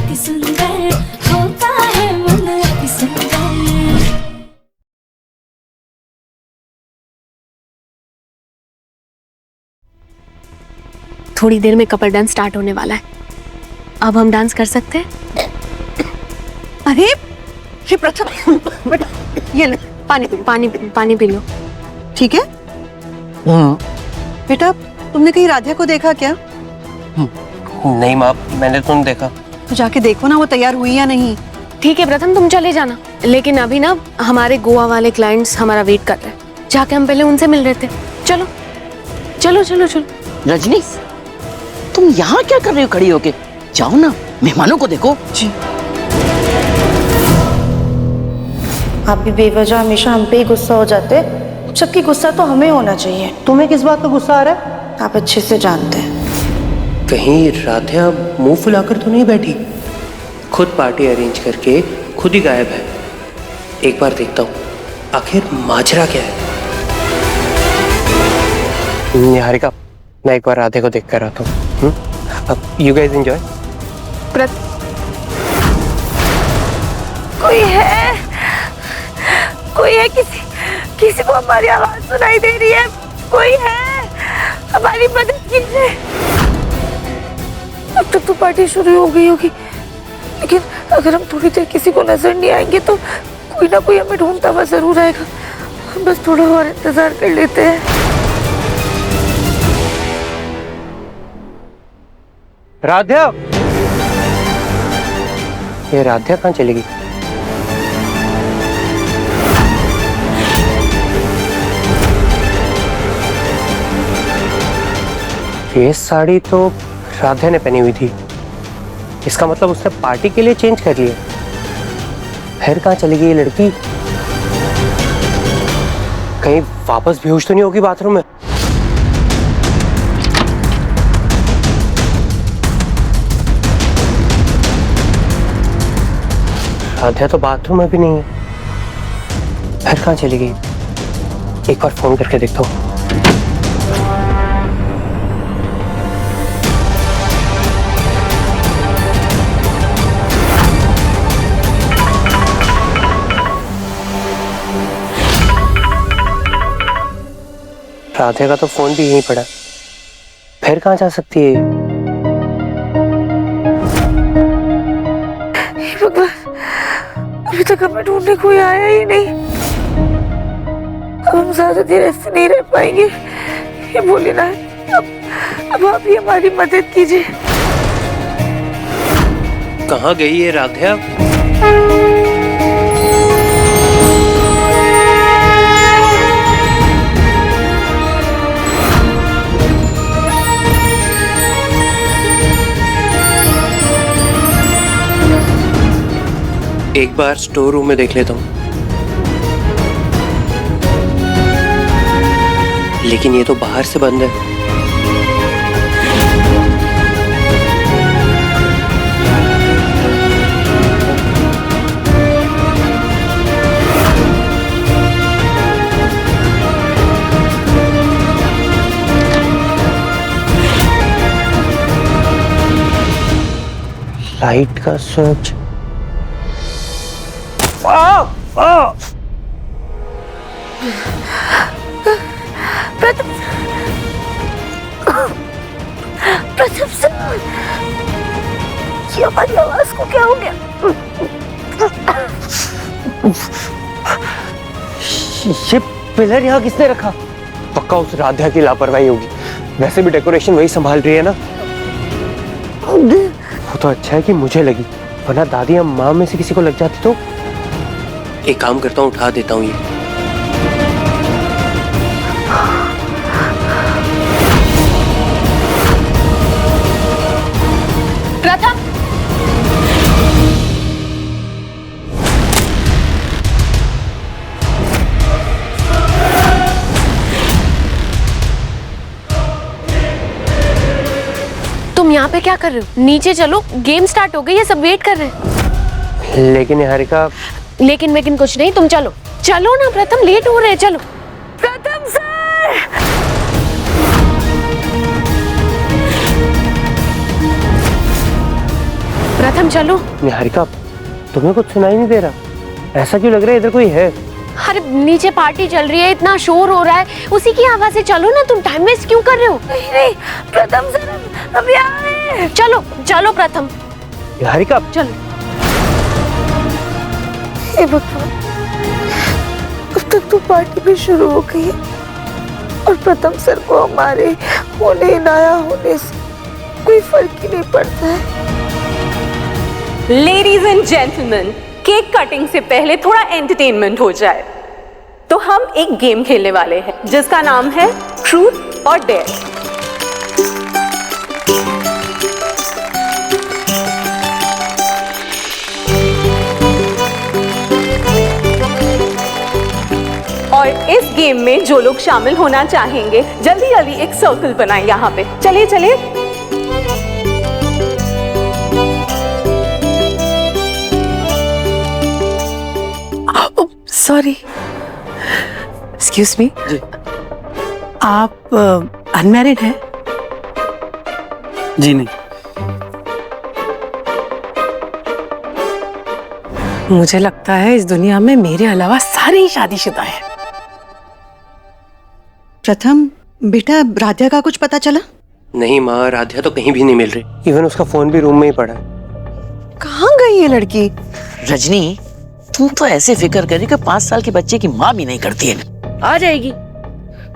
अति सुंदर होता है मन अति सुंदर। थोड़ी देर में कपल डांस स्टार्ट होने वाला है। अब हम डांस कर सकते हैं। अरे ये प्रथम बेटा ये ले, पानी पी लो। ठीक है। बेटा तुमने कहीं राधा को देखा क्या? नहीं माँ, मैंने तो नहीं देखा। तो जाके देखो ना वो तैयार हुई या नहीं। ठीक है प्रथम, तुम चले जाना, लेकिन अभी ना हमारे गोवा वाले क्लाइंट्स हमारा वेट कर रहे हैं। जाके हम पहले उनसे मिल रहे थे। चलो चलो चलो चलो। रजनी, तुम यहाँ क्या कर रही हो खड़ी होके? जाओ ना, मेहमानों को देखो। जी। आप भी बेवजह हमेशा हम पे ही गुस्सा हो जाते, जबकि गुस्सा तो हमें होना चाहिए। तुम्हें किस बात का गुस्सा आ रहा है? आप अच्छे से जानते हैं। कहीं राधा मुंह फुलाकर तो नहीं बैठी? खुद पार्टी अरेंज करके खुद ही गायब है। एक बार देखता हूँ आखिर माजरा क्या है। निहारिका, मैं एक बार राधे को देख कर आता हूँ। अब यू गाइस एंजॉय। कोई है, किसी को हमारी आवाज सुनाई दे रही है? कोई है? हमारी मदद कीजिए। अब तक तो पार्टी शुरू हो गई होगी, लेकिन अगर हम थोड़ी देर किसी को नजर नहीं आएंगे तो कोई ना कोई हमें ढूंढता हुआ जरूर आएगा। हम बस थोड़ा और इंतजार कर लेते हैं। राधा, ये राधा कहाँ चली गई? ये साड़ी तो राधा ने पहनी हुई थी। इसका मतलब उसने पार्टी के लिए चेंज कर लिया। फिर कहाँ चली गई ये लड़की? कहीं वापस बेहोश तो नहीं होगी बाथरूम में? राधा तो बाथरूम में भी नहीं है। फिर कहाँ चली गई? एक बार फोन करके देखता हूँ। राधे का तो फोन भी यहीं पड़ा। फिर कहाँ जा सकती है? भगवान, अभी तक हमें ढूंढने कोई आया ही नहीं। अब हम ज्यादा देर ऐसे नहीं रह पाएंगे। ये बोले ना, अब आप ही हमारी मदद कीजिए। कहाँ गई ये राधा? एक बार स्टोर रूम में देख लेता हूँ, लेकिन ये तो बाहर से बंद है। लाइट का स्विच। प्रथम सर, ये हमारी आवाज को क्या हो गया? ये पिलर यहाँ किसने रखा? पक्का उस राधा की लापरवाही होगी। वैसे भी डेकोरेशन वही संभाल रही है ना। वो तो अच्छा है कि मुझे लगी, वरना दादी या माँ में से किसी को लग जाती तो। एक काम करता हूँ, उठा देता हूँ ये। प्रथम, तुम यहाँ पे क्या कर रहे हो? नीचे चलो, गेम स्टार्ट हो गई है, सब वेट कर रहे हैं। लेकिन निहारिका, लेकिन कुछ नहीं, तुम चलो चलो ना प्रथम, लेट हो रहे हैं। चलो प्रथम सर, प्रथम चलो। निहारिका, तुम्हें कुछ सुनाई नहीं दे रहा? ऐसा क्यों लग रहा है इधर कोई है? अरे नीचे पार्टी चल रही है, इतना शोर हो रहा है, उसी की आवाज से चलो ना, तुम टाइम वेस्ट क्यों कर रहे हो? नहीं प्रथम सर हम यहाँ हैं। चलो चलो प्रथम, निहारिका चलो। हे भगवान, अब तक तो पार्टी भी शुरू हो गई है और प्रथम सर को हमारे होने नया होने से कोई फर्क ही नहीं पड़ता है। Ladies and gentleman, cake cutting से पहले थोड़ा एंटरटेनमेंट हो जाए तो हम एक गेम खेलने वाले हैं जिसका नाम है ट्रूथ और डेयर। और इस गेम में जो लोग शामिल होना चाहेंगे जल्दी जल्दी एक सर्कल बनाएं यहाँ पे। चलिए चलिए। सॉरी, एक्सक्यूज मी, आप अनमैरिड हैं? जी नहीं। मुझे लगता है इस दुनिया में मेरे अलावा सारे ही शादीशुदा हैं। प्रथम बेटा, राध्या का कुछ पता चला? नहीं माँ, राध्या तो कहीं भी नहीं मिल रही। इवन उसका फोन भी रूम में ही पड़ा है। कहाँ गई ये लड़की? रजनी, तुम तो ऐसे फिक्र करी कि 5 साल के बच्चे की माँ भी नहीं करती है। आ जाएगी।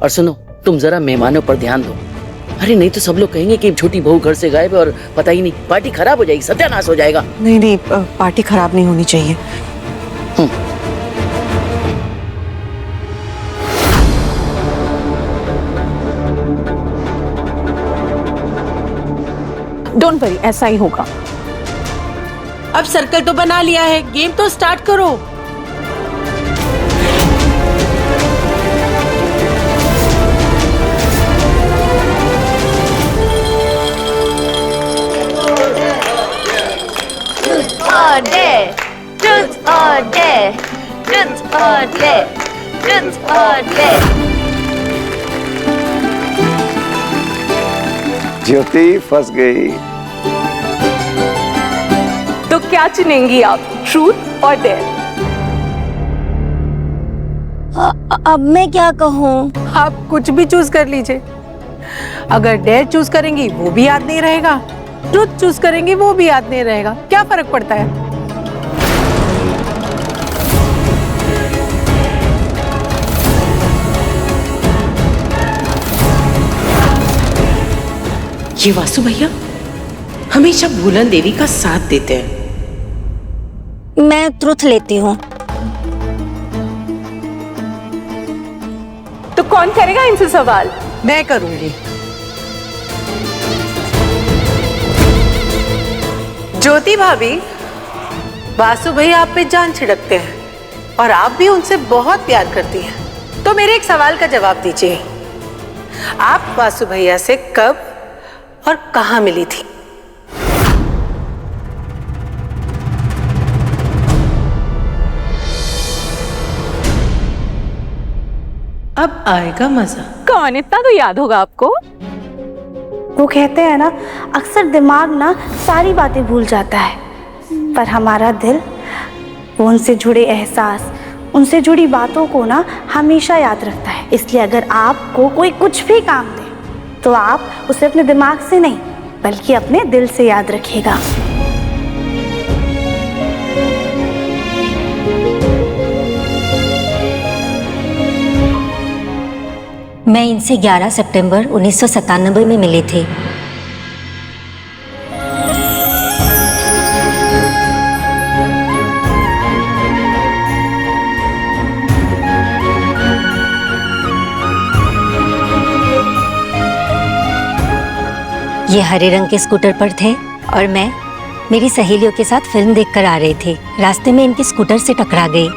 और सुनो, तुम जरा मेहमानों पर ध्यान दो। अरे नहीं तो सब लोग कहेंगे कि छोटी बहू घर से गायब है और पता ही नहीं, पार्टी खराब हो जाएगी, सत्यानाश हो जाएगा। नहीं नहीं, पार्टी खराब नहीं होनी चाहिए। डोंट वरी, ऐसा ही होगा। अब सर्कल तो बना लिया है, गेम तो स्टार्ट करो। ज्योति फंस गई। तो क्या चुनेंगी आप, ट्रूथ और डेयर? अब मैं क्या कहूँ? आप कुछ भी चूज कर लीजिए। अगर डेयर चूज करेंगी वो भी याद नहीं रहेगा, ट्रूथ चूज करेंगी वो भी याद नहीं रहेगा, क्या फर्क पड़ता है? ये वासु भैया हमेशा भूलन देवी का साथ देते हैं। मैं ट्रुथ लेती हूँ। तो कौन करेगा इनसे सवाल? मैं करूंगी। ज्योति भाभी, वासु भैया आप पे जान छिड़कते हैं और आप भी उनसे बहुत प्यार करती हैं। तो मेरे एक सवाल का जवाब दीजिए, आप वासु भैया से कब और कहां मिली थी? अब आएगा मजा। कौन, इतना तो याद होगा आपको। वो कहते हैं ना, अक्सर दिमाग ना सारी बातें भूल जाता है, पर हमारा दिल वो उनसे जुड़े एहसास, उनसे जुड़ी बातों को ना हमेशा याद रखता है। इसलिए अगर आपको कोई कुछ भी काम दे तो आप उसे अपने दिमाग से नहीं बल्कि अपने दिल से याद रखिएगा। मैं इनसे 11 सितंबर 1997 में मिली थी। ये हरे रंग के स्कूटर पर थे और मैं मेरी सहेलियों के साथ फिल्म देखकर आ रही थी। रास्ते में इनके स्कूटर से टकरा गई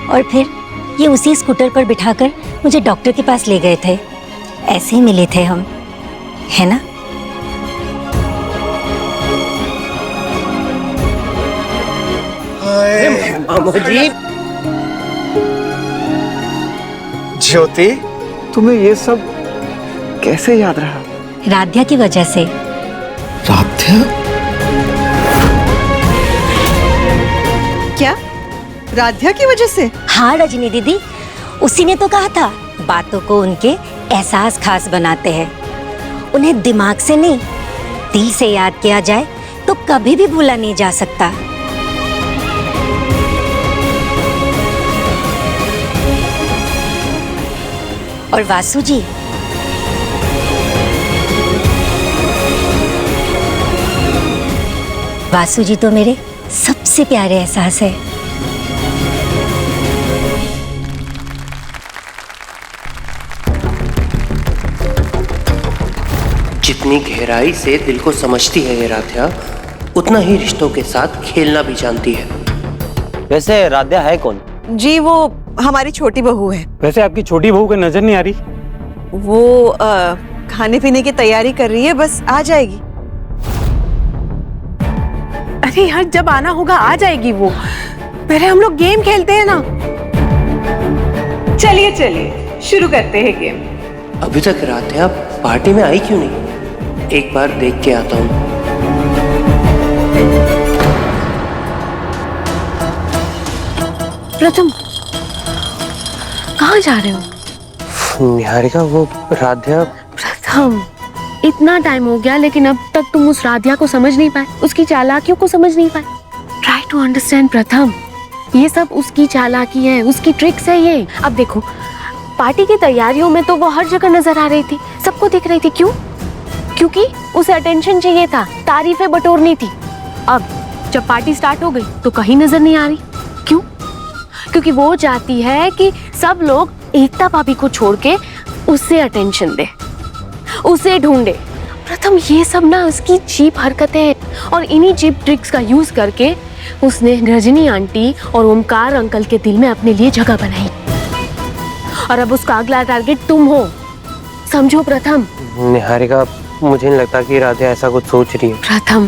और फिर ये उसी स्कूटर पर बिठाकर मुझे डॉक्टर के पास ले गए थे। ऐसे ही मिले थे हम, है ना? ज्योति, तुम्हें ये सब कैसे याद रहा? राध्या की वजह से। राध्या? क्या राध्या की वजह से? हाँ रजनी दीदी, उसी ने तो कहा था बातों को उनके एहसास खास बनाते हैं। उन्हें दिमाग से नहीं दिल से याद किया जाए तो कभी भी भूला नहीं जा सकता। और वासु जी, वासु जी तो मेरे सबसे प्यारे एहसास है। जितनी गहराई से दिल को समझती है ये राध्या, उतना ही रिश्तों के साथ खेलना भी जानती है। वैसे राध्या है कौन? जी वो हमारी छोटी बहू है। वैसे आपकी छोटी बहू को नजर नहीं आ रही? वो खाने पीने की तैयारी कर रही है, बस आ जाएगी। अरे यार, जब आना होगा आ जाएगी वो। पहले हम लोग गेम खेलते हैं ना। चलिए चलिए शुरू करते हैं गेम। अभी तक राध्या पार्टी में आई क्यों नहीं? एक बार देख के आता हूँ। प्रथम, कहाँ जा रहे हो? निहारिका, वो राध्या। प्रथम, इतना टाइम हो गया लेकिन अब तक तुम उस राध्या को समझ नहीं पाए, उसकी चालाकियों को समझ नहीं पाए। ट्राई टू अंडरस्टैंड प्रथम, ये सब उसकी चालाकी है, उसकी ट्रिक्स है ये। अब देखो, पार्टी की तैयारियों में तो वो हर जगह नजर आ रही थी, सबको दिख रही थी। क्यों? क्योंकि उसे अटेंशन चाहिए था, तारीफें बटोरनी थी। अब जब पार्टी स्टार्ट हो गई तो कहीं नजर नहीं आ रही। क्यों? क्योंकि वो चाहती है कि सब लोग एकता भाभी को छोड़ के उससे अटेंशन दे, उसे ढूंढे। प्रथम, ये सब ना उसकी चीप हरकतें हैं और इन्हीं चीप ट्रिक्स का यूज करके उसने रजनी आंटी और ओमकार अंकल के दिल में अपने लिए जगह बनाई। और अब उसका अगला टारगेट तुम हो, समझो प्रथम। निहारिका, मुझे नहीं लगता कि राध्या ऐसा कुछ सोच रही है। प्रथम,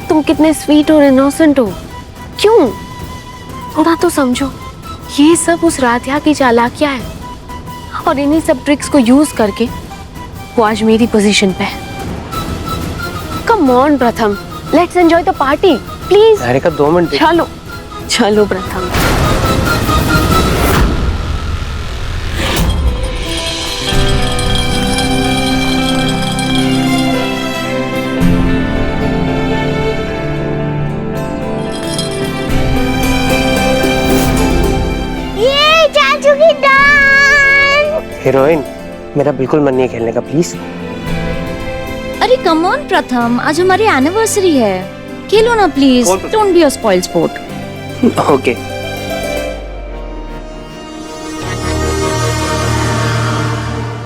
तुम कितने स्वीट और इनोसेंट हो, क्यों? थोड़ा तो समझो, ये सब उस राध्या की चालाकियां है और इन्हीं सब ट्रिक्स को यूज करके वो आज मेरी पोजीशन पे है। कम ऑन प्रथम, let's enjoy the party please. Niharika, 2 minute. चलो चलो प्रथम। हीरोइन, मेरा बिल्कुल मन नहीं है खेलने का, प्लीज। अरे कम ऑन प्रथम, आज हमारी एनिवर्सरी है, खेलो ना please. Don't be a spoil sport. Okay.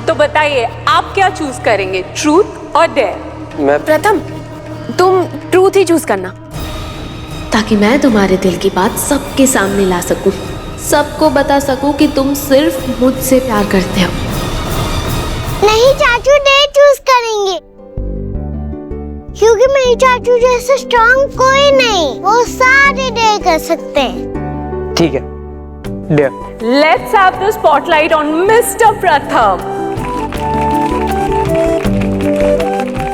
तो बताइए आप क्या चूज करेंगे, ट्रूथ और डेयर? मैं प्रथम, तुम ट्रूथ ही चूज करना, ताकि मैं तुम्हारे दिल की बात सबके सामने ला सकूं, सबको बता सकूं कि तुम सिर्फ मुझसे प्यार करते हो। नहीं चाचू, डेयर चूज करेंगे, क्योंकि मेरी चाचू जैसे स्ट्रॉन्ग कोई नहीं, वो सारे डेयर कर सकते हैं। ठीक है, dare. Let's have the spotlight on mister Pratham.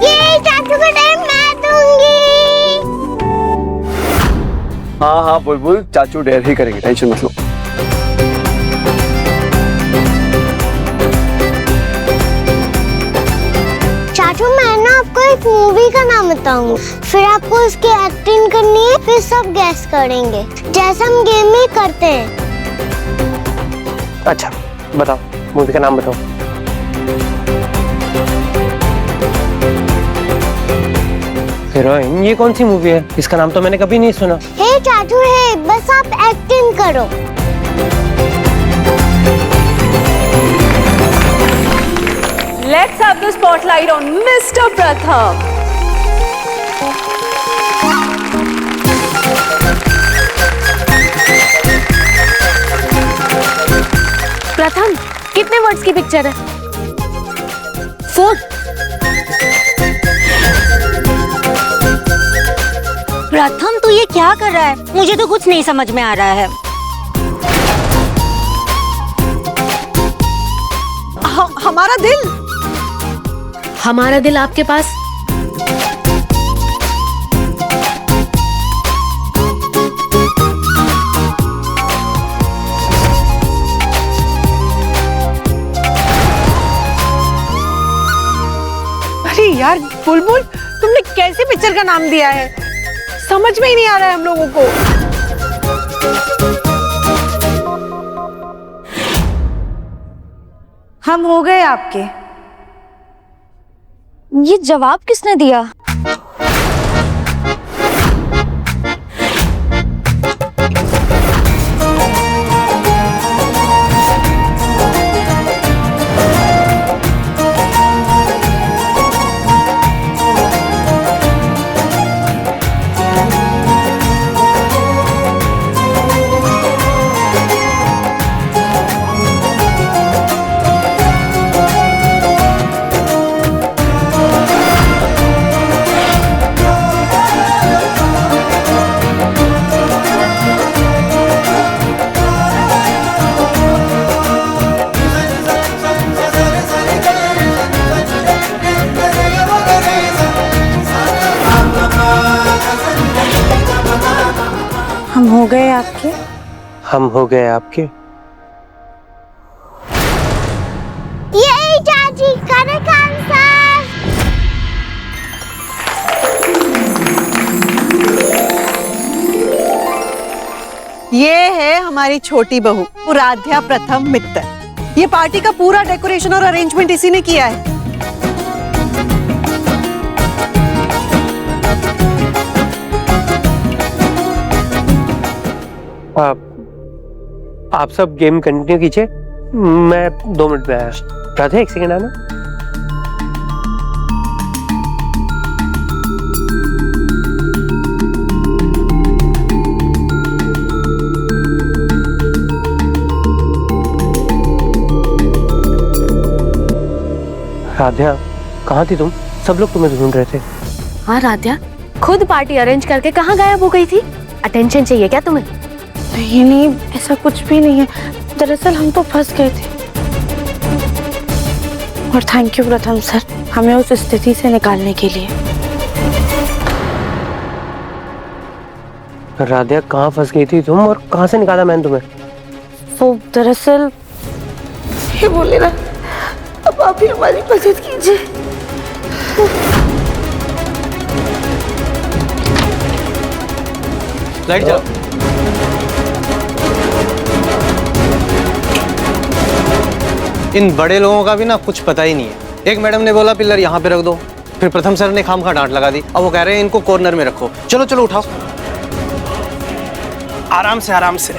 ये चाचू को डेयर मैं दूंगी। हाँ हाँ बुलबुल, चाचू डेयर ही करेंगे, टेंशन मत लो। चाचू, मैं ना आपको एक मूवी का नाम बताऊंगी, फिर आपको उसकी एक्टिंग करनी है, फिर सब गैस करेंगे जैसे हम गेम में करते हैं। अच्छा बताओ, मूवी का नाम बताओ। हीरोइन, ये कौन सी मूवी है? इसका नाम तो मैंने कभी नहीं सुना। हे चाचू है, बस आप एक्टिंग करो। Let's have the spotlight on Mr. Pratham. प्रथम, कितने वर्ड्स की पिक्चर है? 4। प्रथम, तू ये क्या कर रहा है? मुझे तो कुछ नहीं समझ में आ रहा है। हमारा दिल, हमारा दिल आपके पास? बुलबुल, तुमने कैसी पिक्चर का नाम दिया है? समझ में ही नहीं आ रहा है हम लोगों को। हम हो गए आपके। ये जवाब किसने दिया? हम हो गए आपके। हम हो गए आपके। ये चाची करेक्ट आंसर। ये है हमारी छोटी बहू राध्या प्रथम मित्तल। ये पार्टी का पूरा डेकोरेशन और अरेंजमेंट इसी ने किया है। आप सब गेम कंटिन्यू कीजिए, मैं 2 मिनट में आया। राधे, 1 सेकंड आना। राध्या, कहाँ थी तुम? सब लोग तुम्हें ढूंढ रहे थे। हाँ राध्या, खुद पार्टी अरेंज करके कहाँ गायब हो गई थी? अटेंशन चाहिए क्या तुम्हें? नहीं नहीं, ऐसा कुछ भी नहीं है। दरअसल हम तो फंस गए थे। और थैंक यू प्रथम सर, हमें उस स्थिति से निकालने के लिए। राध्या, कहाँ फंस गई थी तुम और कहाँ से निकाला मैंने तुम्हें? वो दरअसल ये बोले ना, अब आप ही हमारी मदद कीजिए। लाइट जाओ। इन बड़े लोगों का भी ना कुछ पता ही नहीं है। एक मैडम ने बोला पिलर यहाँ पे रख दो, फिर प्रथम सर ने खामखा डांट लगा दी। अब वो कह रहे हैं इनको कॉर्नर में रखो। चलो चलो उठाओ, आराम से आराम से।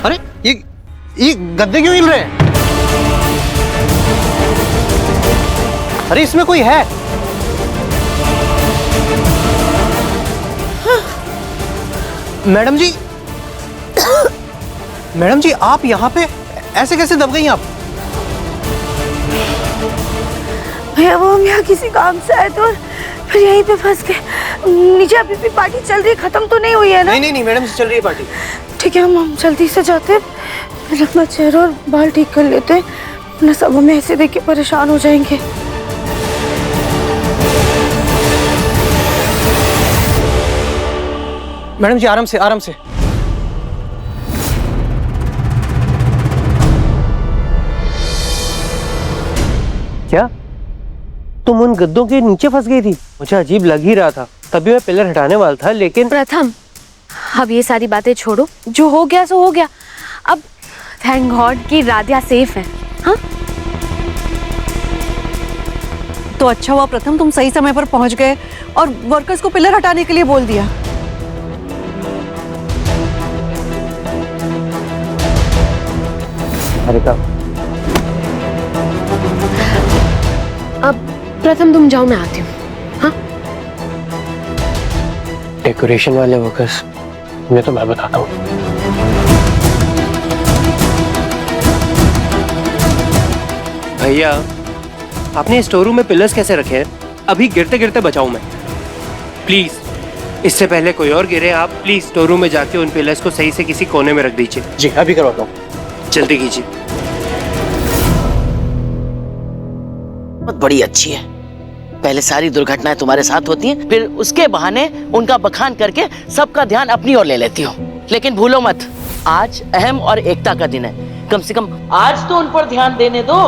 अरे ये गद्दे क्यों हिल रहे हैं? अरे इसमें कोई है? मैडम जी, मैडम जी आप यहाँ पे ऐसे कैसे दब गई आप? भैया वो हम यहाँ किसी काम से आए थे और फिर यहीं पे फंस गए। नीचे अभी भी पार्टी चल रही है, खत्म तो नहीं हुई है ना? नहीं मैडम जी, चल रही है पार्टी। ठीक है, हम जल्दी से जाते हैं, फिर अपना चेहरा और बाल ठीक कर लेते हैं, वरना सब हमें ऐसे देख के परेशान हो जाएंगे। मैडम जी आराम से आराम से। क्या तुम उन गद्दों के नीचे फंस गई थी? मुझे अजीब लग ही रहा था, तभी मैं पिलर हटाने वाला था, लेकिन प्रथम, अब ये सारी बातें छोड़ो, जो हो गया सो हो गया। अब थैंक गॉड कि राध्या सेफ है। हाँ, तो अच्छा हुआ प्रथम तुम सही समय पर पहुंच गए और वर्कर्स को पिलर हटाने के लिए बोल दिया। अब प्रथम तुम जाओ, मैं आती हूँ। हाँ, डेकोरेशन वाले वर्कर्स मैं तो मैं बताता हूँ। भैया, आपने स्टोर रूम में पिलर्स कैसे रखे हैं? अभी गिरते गिरते बचाऊं मैं। प्लीज, इससे पहले कोई और गिरे, आप प्लीज स्टोर रूम में जाके उन पिलर्स को सही से किसी कोने में रख दीजिए। जी अभी करवाता हूँ। जल्दी कीजिए। बहुत बड़ी अच्छी है, पहले सारी दुर्घटनाएं तुम्हारे साथ होती हैं, फिर उसके बहाने उनका बखान करके सबका ध्यान अपनी ओर ले लेती हो। लेकिन भूलो मत, आज अहम और एकता का दिन है, कम से कम आज तो उन पर ध्यान देने दो।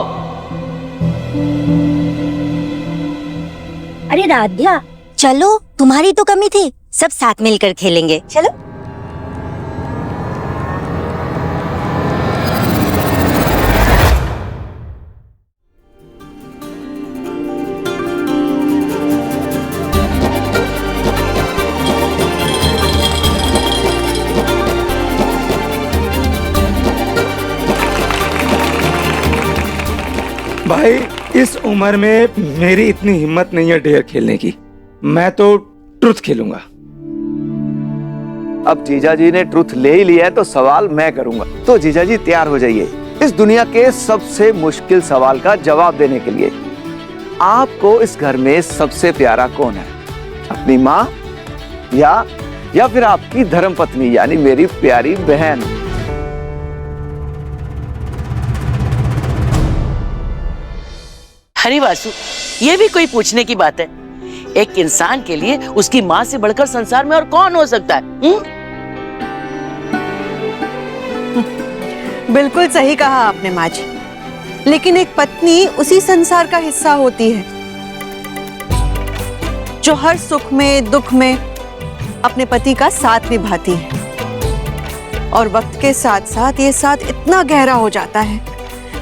अरे राध्या, चलो, तुम्हारी तो कमी थी, सब साथ मिलकर खेलेंगे, चलो। भाई, इस उम्र में मेरी इतनी हिम्मत नहीं है डेयर खेलने की। मैं तो ट्रुथ खेलूंगा। अब जीजा जी ने ट्रुथ ले ही लिया है तो सवाल मैं करूंगा। तो जीजा जी तैयार हो जाइए इस दुनिया के सबसे मुश्किल सवाल का जवाब देने के लिए। आपको इस घर में सबसे प्यारा कौन है? अपनी माँ या फिर आपकी धर्मपत्नी यानी मेरी प्यारी बहन? अरे वासु, ये भी कोई पूछने की बात है? एक इंसान के लिए उसकी माँ से बढ़कर संसार में और कौन हो सकता है? बिल्कुल सही कहा आपने माँ जी, लेकिन एक पत्नी उसी संसार का हिस्सा होती है जो हर सुख में दुख में अपने पति का साथ निभाती है। और वक्त के साथ साथ ये साथ इतना गहरा हो जाता है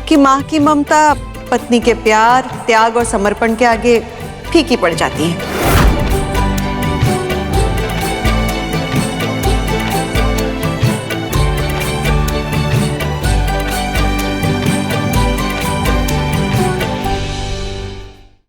कि माँ की ममता पत्नी के प्यार, त्याग और समर्पण के आगे फीकी पड़ जाती है।